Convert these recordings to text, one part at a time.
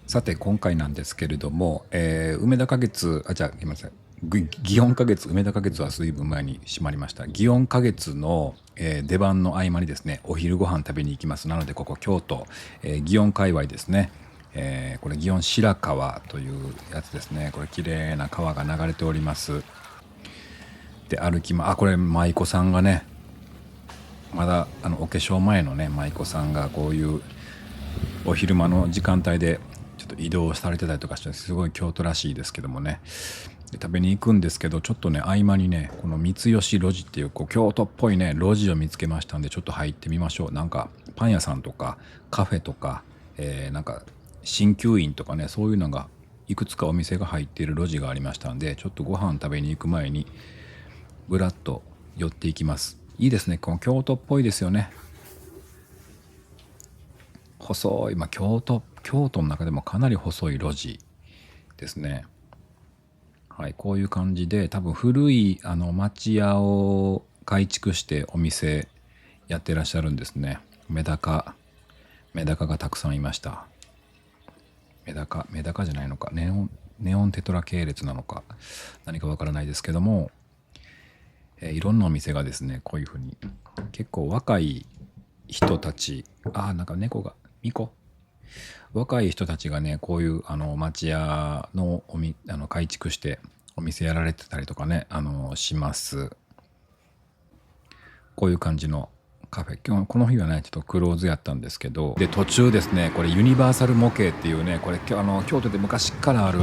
さて今回なんですけれども、梅田花月じゃあすみません、祇園花月梅田花月は随分前に閉まりました。祇園花月の、出番の合間にですねお昼ご飯食べに行きます。なのでここ京都、祇園界隈ですね、これ祇園白川というやつですね。これ綺麗な川が流れております。で歩きこれ舞妓さんがね、まだお化粧前のね舞妓さんがこういうお昼間の時間帯でちょっと移動されてたりとかしてすごい京都らしいですけどもね、で食べに行くんですけど、ちょっとね合間にねこの三吉路地っていう、京都っぽいね路地を見つけましたんで、ちょっと入ってみましょう。なんかパン屋さんとかカフェとか、なんか鍼灸院とかね、そういうのがいくつかお店が入っている路地がありましたんで、ちょっとご飯食べに行く前にぶらっと寄っていきます。いいですね、この京都っぽいですよね。細い、京都の中でもかなり細い路地ですね。はい、こういう感じで多分古い町屋を改築してお店やってらっしゃるんですね。メダカがたくさんいました。メダカじゃないのか、ネオンテトラ系列なのか何かわからないですけども、いろんなお店がですねこういうふうに結構若い人たち、なんか猫がミコ若い人たちがねこういう町屋の改築してお店やられてたりとかねします。こういう感じのカフェ、今日この日はねちょっとクローズやったんですけど、で途中ですねこれユニバーサル模型っていうね、これ京都で昔からある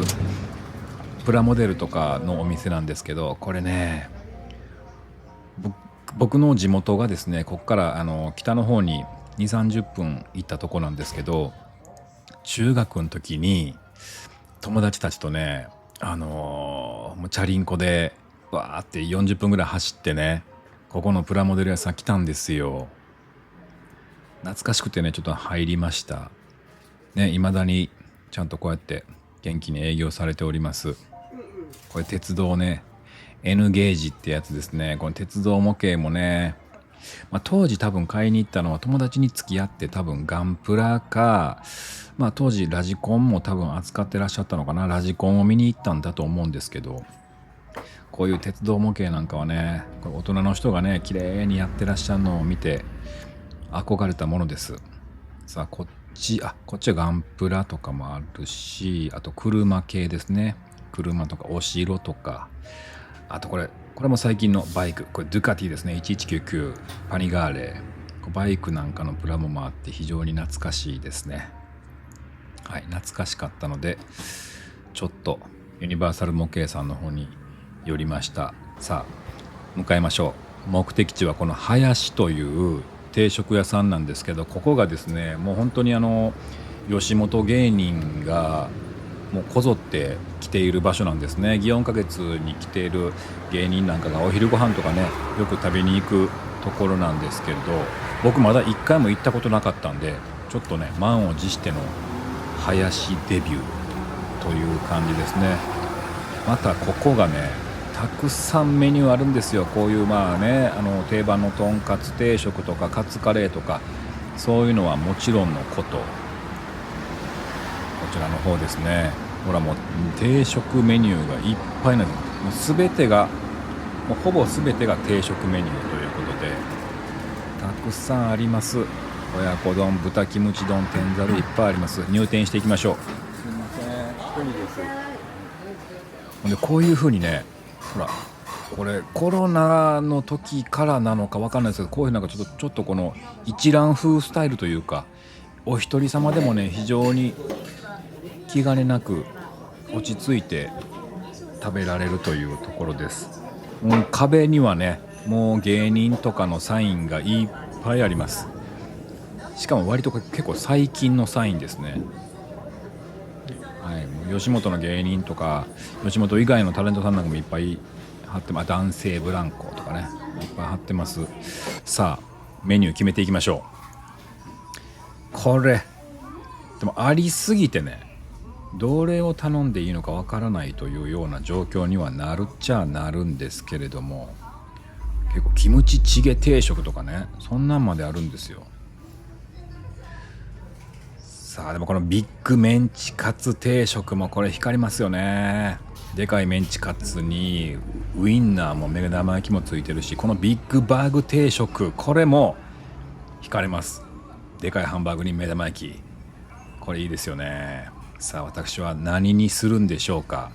プラモデルとかのお店なんですけど、これね僕の地元がですねここから北の方に2 3 0分行ったとこなんですけど、中学の時に友達たちとねもうチャリンコでわーって40分ぐらい走ってね、ここのプラモデル屋さん来たんですよ。懐かしくてねちょっと入りましたね。未だにちゃんとこうやって元気に営業されております。これ鉄道ね、 N ゲージってやつですね。この鉄道模型もね、当時多分買いに行ったのは友達に付き合って、多分ガンプラか、当時ラジコンも多分扱ってらっしゃったのかな、ラジコンを見に行ったんだと思うんですけど、こういう鉄道模型なんかはね、これ大人の人がね綺麗にやってらっしゃるのを見て憧れたものです。さあこっちはガンプラとかもあるし、あと車系ですね。車とかお城とか、あとこれも最近のバイク、これドゥカティですね。1199パニガーレ、バイクなんかのプラモもあって非常に懐かしいですね。はい、懐かしかったのでちょっとユニバーサル模型さんの方に寄りました。さあ向かいましょう。目的地はこの林という定食屋さんなんですけど、ここがですねもう本当に吉本芸人がもうこぞって来ている場所なんですね。祇園花月に来ている芸人なんかがお昼ご飯とかねよく食べに行くところなんですけれど、僕まだ一回も行ったことなかったんで、ちょっとね満を持しての林デビューという感じですね。またここがねたくさんメニューあるんですよ。こういう定番のとんかつ定食とかカツカレーとか、そういうのはもちろんのこと、こちらの方ですね、ほらもう定食メニューがいっぱいなんです。もう全てがもうほぼ全てが定食メニューということでたくさんあります。親子丼、豚キムチ丼、天ざるいっぱいあります。入店していきましょう。すいません、一人です。でこういう風にね、ほらこれコロナの時からなのか分かんないですけど、こういうなんかちょっとこの一蘭風スタイルというか、お一人様でもね非常に気兼ねなく落ち着いて食べられるというところです。壁にはねもう芸人とかのサインがいっぱいあります。しかも割と結構最近のサインですね。はい、もう吉本の芸人とか吉本以外のタレントさんなんかもいっぱい貼ってます。男性ブランコとかねいっぱい貼ってます。さあメニュー決めていきましょう。これでもありすぎてねどれを頼んでいいのかわからないというような状況にはなるっちゃなるんですけれども、結構キムチチゲ定食とかねそんなんまであるんですよ。さあでもこのビッグメンチカツ定食もこれ光りますよね。でかいメンチカツにウインナーも目玉焼きもついてるし、このビッグバーグ定食、これも光ります。でかいハンバーグに目玉焼き、これいいですよね。さあ私は何にするんでしょうか。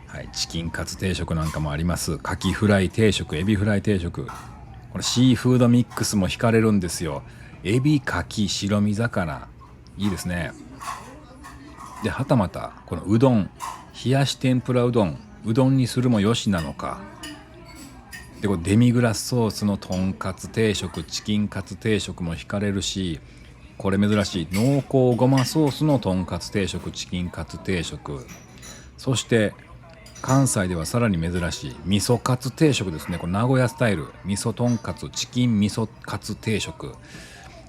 はい、チキンカツ定食なんかもあります。カキフライ定食、エビフライ定食、これシーフードミックスも惹かれるんですよ。エビ、カキ、白身魚、いいですね。ではたまたこのうどん、冷やし天ぷらうどん、うどんにするもよしなのか。でこれデミグラスソースのとんかつ定食、チキンカツ定食も惹かれるし、これ珍しい濃厚ごまソースのとんかつ定食、チキンカツ定食、そして関西ではさらに珍しい味噌カツ定食ですね。これ名古屋スタイル味噌とんかつチキン味噌カツ定食、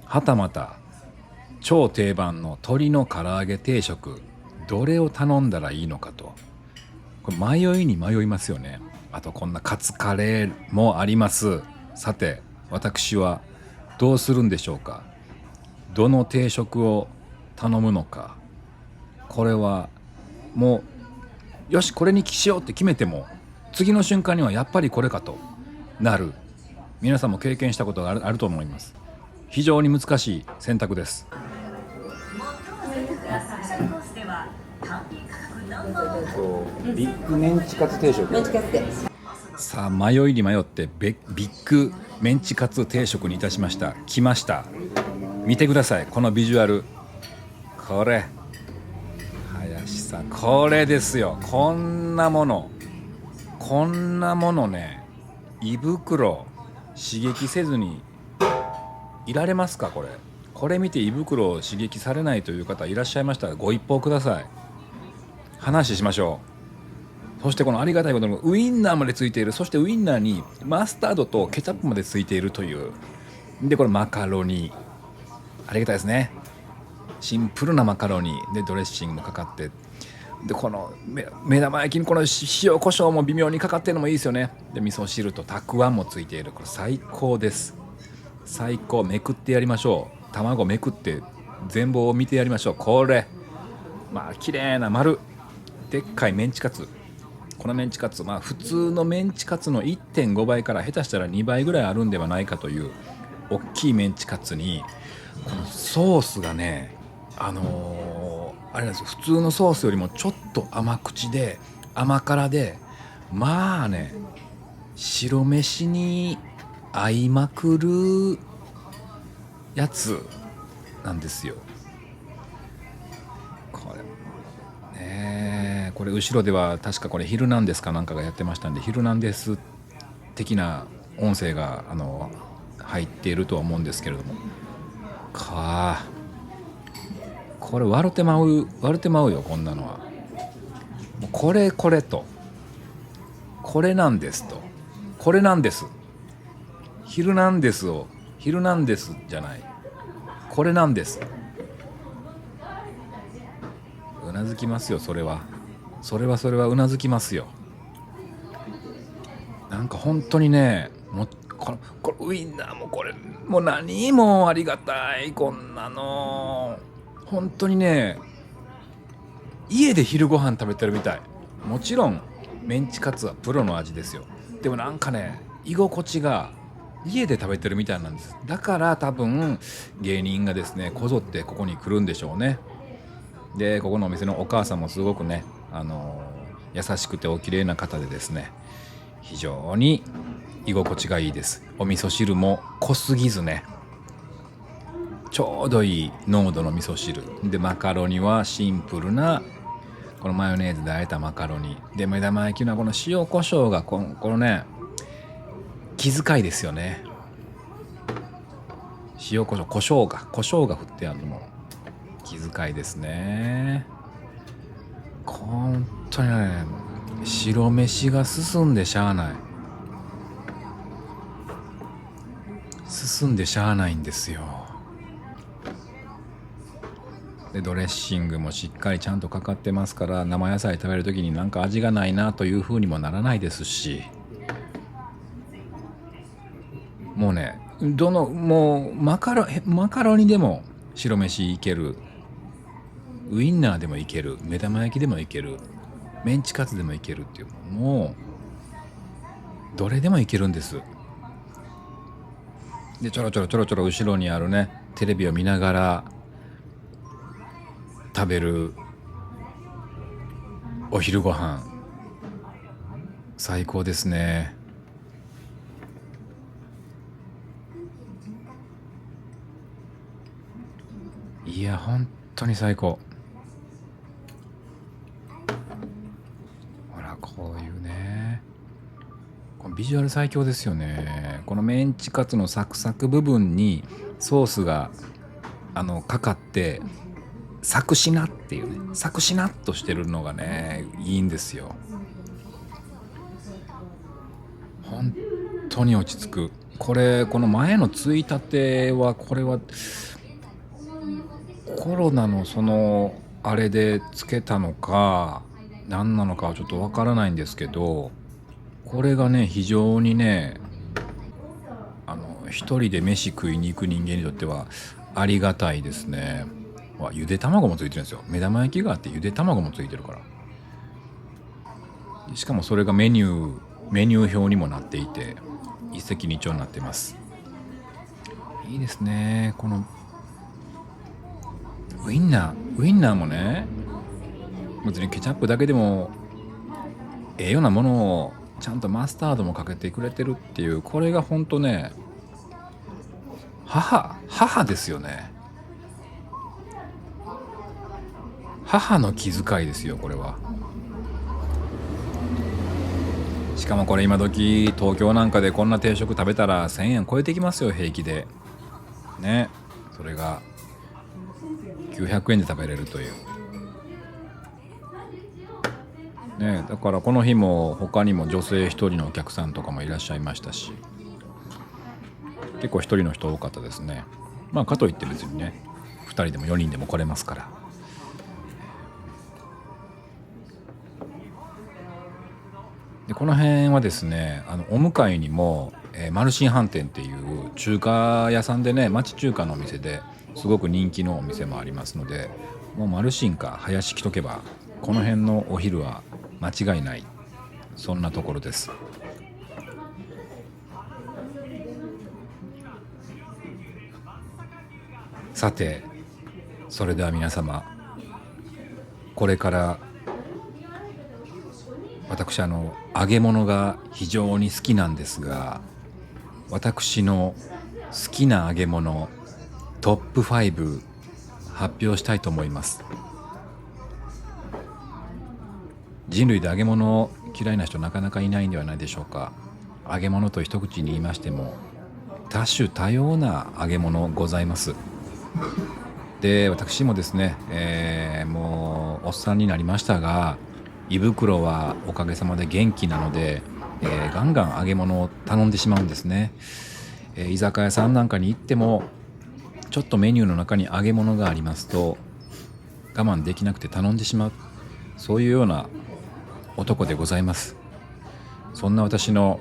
はたまた超定番の鶏の唐揚げ定食、どれを頼んだらいいのかと、これ迷いに迷いますよね。あとこんなカツカレーもあります。さて私はどうするんでしょうか。どの定食を頼むのか。これはもうよしこれにしようって決めても次の瞬間にはやっぱりこれかとなる。皆さんも経験したことがあると思います。非常に難しい選択です。ビッグメンチカツ定食、さあ迷いに迷ってビッグメンチカツ定食にいたしました。来ました。見てください、このビジュアル。これ林さん、これですよ。こんなものね、胃袋刺激せずにいられますか。これ見て胃袋を刺激されないという方いらっしゃいましたらご一報ください。話しましょう。そしてこのありがたいことにウインナーまでついている。そしてウインナーにマスタードとケチャップまでついているという。でこれマカロニ、ありがたいですね。シンプルなマカロニでドレッシングもかかって、でこの目玉焼きにこの塩コショウも微妙にかかってるのもいいですよね。で味噌汁とたくあんもついている。これ最高です。最高。めくってやりましょう。卵めくって全貌を見てやりましょう。これまあ綺麗な丸でっかいメンチカツ。このメンチカツ、まあ普通のメンチカツの 1.5 倍から下手したら2倍ぐらいあるんではないかという大きいメンチカツに、このソースがね、あれなんですよ。普通のソースよりもちょっと甘口で甘辛で、まあね、白飯に合いまくるやつなんですよ。これ後ろでは確かこれヒルナンデスかなんかがやってましたんで、ヒルナンデス的な音声が入っているとは思うんですけれども、これ割れてまうよ、こんなのは。これとこれなんですと、これなんです。ヒルナンデスをヒルナンデスじゃない、これなんです。うなずきますよ。それはうなずきますよ。なんか本当にね、もうこれウインナーもこれもう何もありがたい。こんなの本当にね、家で昼ご飯食べてるみたい。もちろんメンチカツはプロの味ですよ。でもなんかね、居心地が家で食べてるみたいなんです。だから多分芸人がですねこぞってここに来るんでしょうね。でここのお店のお母さんもすごくね、優しくてお綺麗な方でですね、非常に居心地がいいです。お味噌汁も濃すぎずね、ちょうどいい濃度の味噌汁で、マカロニはシンプルなこのマヨネーズで和えたマカロニで、目玉焼きのこの塩コショウがこのね、気遣いですよね。塩コショウ、コショウが振ってあるのも気遣いですね。本当にね、白飯が進んでしゃあない。進んでしゃあないんですよ。でドレッシングもしっかりちゃんとかかってますから、生野菜食べるときになんか味がないなという風にもならないですし、もうね、もうマカロニでも白飯いけるウインナーでもいける、目玉焼きでもいける、メンチカツでもいけるっていう、もうどれでもいけるんです。でちょろちょろちょろちょろ後ろにあるねテレビを見ながら食べるお昼ご飯、最高ですね。いや本当に最高。ほらこういうね、このビジュアル最強ですよね。このメンチカツのサクサク部分にソースがかかってサクシナっていうね、サクシナっとしてるのがねいいんですよ。本当に落ち着く。この前のついたては、これはコロナのそのあれでつけたのか何なのかはちょっとわからないんですけど、これがね非常にね一人で飯食いに行く人間にとってはありがたいですね。ゆで卵もついてるんですよ。目玉焼きがあってゆで卵もついてるから。しかもそれがメニュー表にもなっていて一石二鳥になってます。いいですね。このウインナーもね、別にケチャップだけでもようなものをちゃんとマスタードもかけてくれてるっていう、これがほんとね母ですよね。母の気遣いですよこれは。しかもこれ今時東京なんかでこんな定食食べたら1000円超えてきますよ平気でね。それが900円で食べれるというね。だからこの日も他にも女性一人のお客さんとかもいらっしゃいましたし、結構一人の人多かったですね。まあかといって別にね2人でも4人でも来れますから。でこの辺はですねお向かいにも、マルシン飯店っていう中華屋さんでね、町中華のお店ですごく人気のお店もありますので、もうマルシンか林来とけばこの辺のお昼は間違いない、そんなところです。さてそれでは皆様、これから私揚げ物が非常に好きなんですが、私の好きな揚げ物トップ5発表したいと思います。人類で揚げ物嫌いな人なかなかいないんではないでしょうか。揚げ物と一口に言いましても多種多様な揚げ物ございます。で私もですね、もうおっさんになりましたが、胃袋はおかげさまで元気なので、ガンガン揚げ物を頼んでしまうんですね。居酒屋さんなんかに行ってもちょっとメニューの中に揚げ物がありますと我慢できなくて頼んでしまう、そういうような男でございます。そんな私の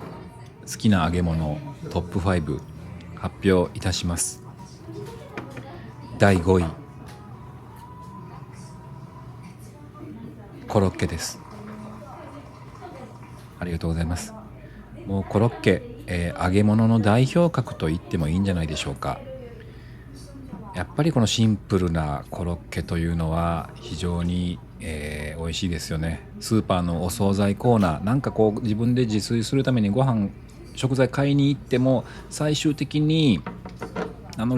好きな揚げ物トップ5発表いたします。第5位、コロッケです。ありがとうございます。もうコロッケ、揚げ物の代表格と言ってもいいんじゃないでしょうか。やっぱりこのシンプルなコロッケというのは非常に、美味しいですよね。スーパーのお惣菜コーナーなんかこう自分で自炊するために食材買いに行っても最終的に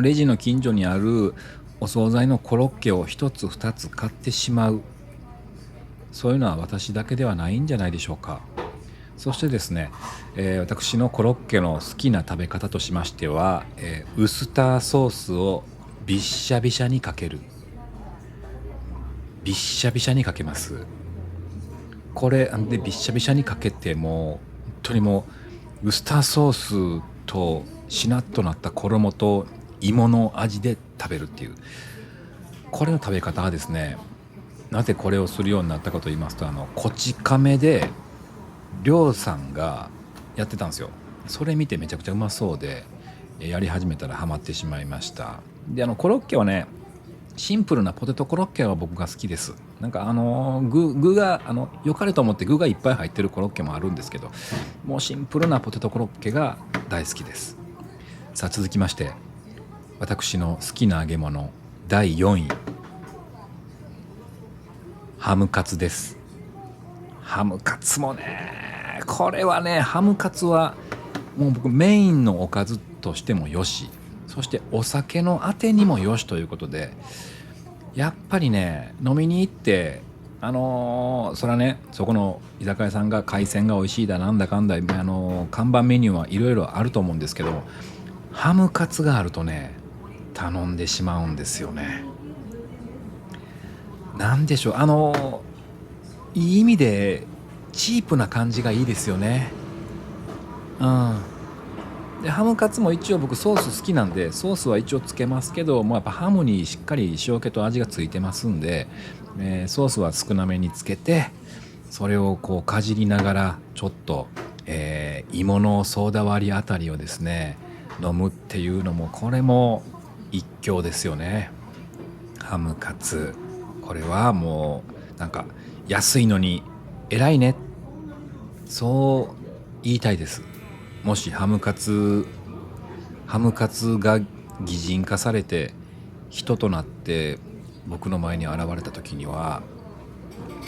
レジの近所にあるお惣菜のコロッケを1つ2つ買ってしまう、そういうのは私だけではないんじゃないでしょうか。そしてですね、私のコロッケの好きな食べ方としましては、ウスターソースをびっしゃびしゃにかける。びっしゃびしゃにかけます。これでびっしゃびしゃにかけて、もう本当にもうウスターソースとしなっとなった衣と芋の味で食べるっていう、これの食べ方はですね、なぜこれをするようになったかと言いますと、こち亀でりょうさんがやってたんですよ。それ見てめちゃくちゃうまそうでやり始めたらハマってしまいました。でコロッケはねシンプルなポテトコロッケは僕が好きです。なんか具が良かれと思って具がいっぱい入ってるコロッケもあるんですけど、もうシンプルなポテトコロッケが大好きです。さあ続きまして、私の好きな揚げ物第4位、ハムカツです。ハムカツもね、これはね、ハムカツはもう僕メインのおかずとしてもよし、そしてお酒のあてにもよしということで、やっぱりね、飲みに行ってそれはね、そこの居酒屋さんが海鮮が美味しいだなんだかんだ、看板メニューはいろいろあると思うんですけど、ハムカツがあるとね、頼んでしまうんですよね。なんでしょう、いい意味でチープな感じがいいですよね。うん。でハムカツも一応僕ソース好きなんで、ソースは一応つけますけど、もうやっぱハムにしっかり塩気と味がついてますんで、ソースは少なめにつけて、それをこうかじりながらちょっと、芋のソーダ割りあたりをですね飲むっていうのも、これも一興ですよね。ハムカツ、これはもうなんか安いのに偉いね、そう言いたいです。もしハムカツが擬人化されて人となって僕の前に現れた時には、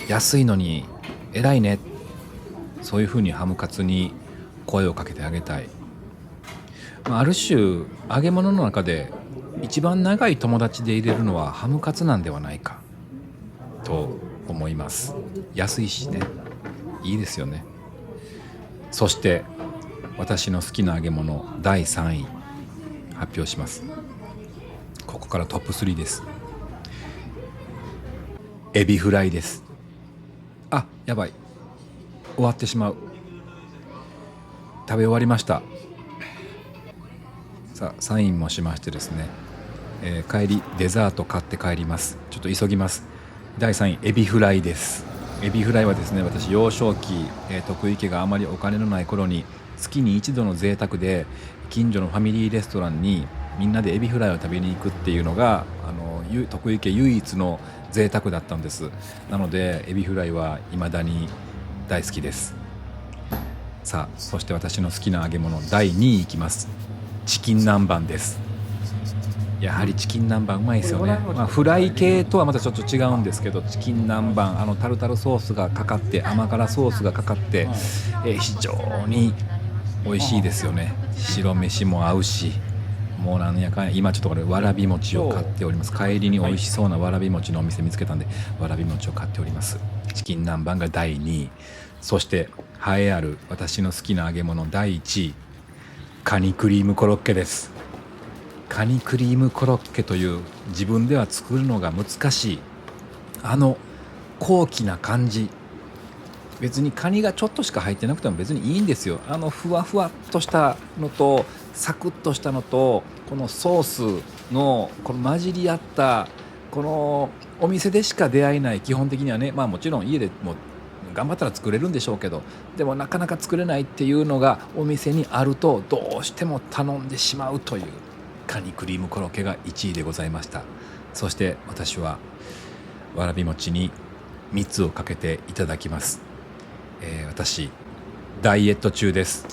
安いのに偉いね、そういうふうにハムカツに声をかけてあげたい。ある種揚げ物の中で一番長い友達で入れるのはハムカツなんではないかと思います。安いしね、いいですよね。そして私の好きな揚げ物第3位発表します。ここからトップ3です。エビフライです。あ、やばい、終わってしまう。食べ終わりました。さあサインもしましてですね、帰りデザート買って帰ります。ちょっと急ぎます。第3位エビフライです。エビフライはですね、私幼少期、徳井家があまりお金のない頃に月に一度の贅沢で近所のファミリーレストランにみんなでエビフライを食べに行くっていうのが徳井家唯一の贅沢だったんです。なのでエビフライは未だに大好きです。さあそして私の好きな揚げ物第2位いきます。チキン南蛮です。やはりチキン南蛮うまいですよね。フライ系とはまたちょっと違うんですけど、チキン南蛮タルタルソースがかかって、甘辛ソースがかかって、非常に美味しいですよね。白飯も合うし、もうなんやかんや、今ちょっとこれわらび餅を買っております。帰りに美味しそうなわらび餅のお店見つけたんで、わらび餅を買っております。チキン南蛮が第2位。そして栄えある私の好きな揚げ物第1位、カニクリームコロッケです。カニクリームコロッケという自分では作るのが難しい高貴な感じ、別にカニがちょっとしか入ってなくても別にいいんですよ。ふわふわっとしたのとサクッとしたのと、このソースのこの混じり合ったこのお店でしか出会えない、基本的にはね、もちろん家でも頑張ったら作れるんでしょうけど、でもなかなか作れないっていうのがお店にあるとどうしても頼んでしまうというカニクリームコロッケが1位でございました。そして私はわらび餅に蜜をかけていただきます。私ダイエット中です。